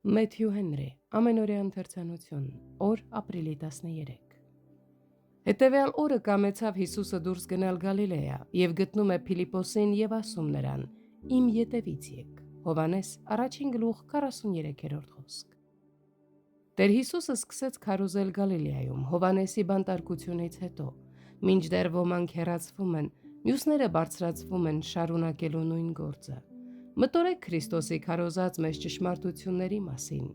Մեթյու Հենրի, ամենօրյա ընթերցանություն, օր ապրիլի 13։ Հետևյալ օրը կամեցավ Հիսուսը դուրս գնալ Գալիլեա և գտնում է Փիլիպոսին և ասում նրան. «Իմ ետևից եք»։ Հովհաննես 1:43 խոսք։ Տեր Հիսուսը սկսեց քարոզել Գալիլեայում Հովհաննեսի բանտարկությունից հետո, մինչդեռ ոմանք հեռացվում են, մյուսները բարձրացվում են շարունակելու նույն գործը։ Մտորեք Քրիստոսի քարոզած մեզ ճշմարտությունների մասին։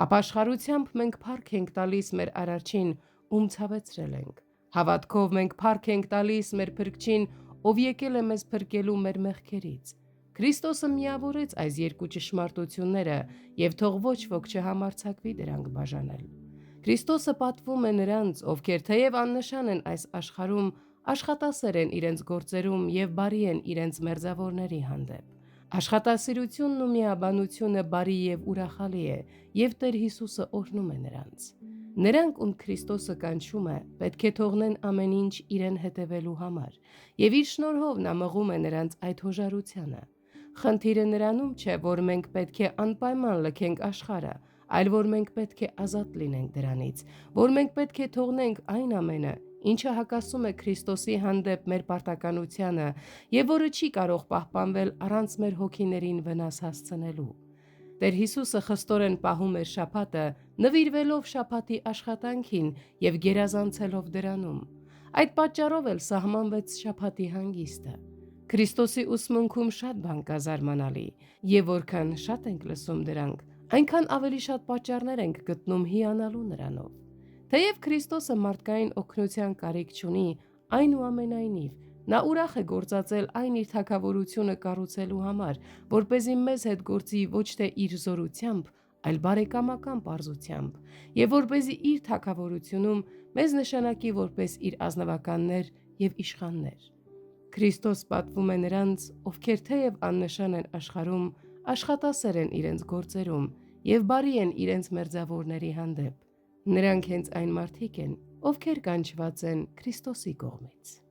Ապաշխարությամբ մենք փառք ենք տալիս մեր Արարչին, ում ցավեցրել ենք։ Հավատքով մենք փառք ենք տալիս մեր Փրկչին, ով եկել է մեզ փրկելու մեր մեղքերից։ Քրիստոսը միավորեց այս երկու ճշմարտությունները և թող ոչ ոք չհամարձակվի դրանք բաժանել։ Քրիստոսը պատվում է նրանց, ովքեր թեև աննշան են այս աշխարհում, աշխատասեր են իրենց գործերում և բարի են իրենց մերձավորների հանդեպ։ Աշխատասիրությունն ու միաբանությունը բարի և ուրախալի է, և Տեր Հիսուսը օրհնում է նրանց։ Նրանք, ում Քրիստոսը կանչում է, պետք է թողնեն ամեն ինչ իրեն հետևելու համար, և իր շնորհով նա մղում է նրանց այդ հոժարությանը։ Խնդիրը նրանում չէ, որ մենք պետք է անպայման լքենք աշխարհը, այլ որ մենք պետք է ազատ լինենք դրանից, որ մենք պետք է թողնենք այն ամենը, ինչը հակասում է Քրիստոսի հանդեպ մեր պարտականությանը և որը չի կարող պահպանվել առանց մեր հոգիներին վնաս հասցնելու։ Տեր Հիսուսը խստորեն պահում էր շաբաթը, նվիրվելով շաբաթի աշխատանքին և գերազանցելով դրանում։ Այդ պատճառով էլ սահմանվեց շաբաթի հանգիստը։ Քրիստոսի ուսմունքում շատ բան կա զարմանալի, և որքան շատ ենք լսում դրանք, այնքան ավելի շատ պատճառներ ենք գտնում հիանալու նրանով։ Թեև Քրիստոսը մարդկային օգնության կարիք չունի, այնուամենայնիվ նա ուրախ է գործածել այն իր թագավորությունը կառուցելու համար, որպեսզի մեզ հետ գործի ոչ թե իր զորությամբ, այլ բարեկամական պարզությամբ, և որպեսզի իր թագավորությունում մեզ նշանակի որպես իր ազնվականներ և իշխաններ։ Քրիստոս պատվում է նրանց, ովքեր թեև աննշան են աշխարհում, աշխատասեր են իրենց գործերում և բարի են իրենց մերձավորների հանդեպ։ Նրանք հենց այն մարդիկ են, ովքեր կանչված են Քրիստոսի կողմից։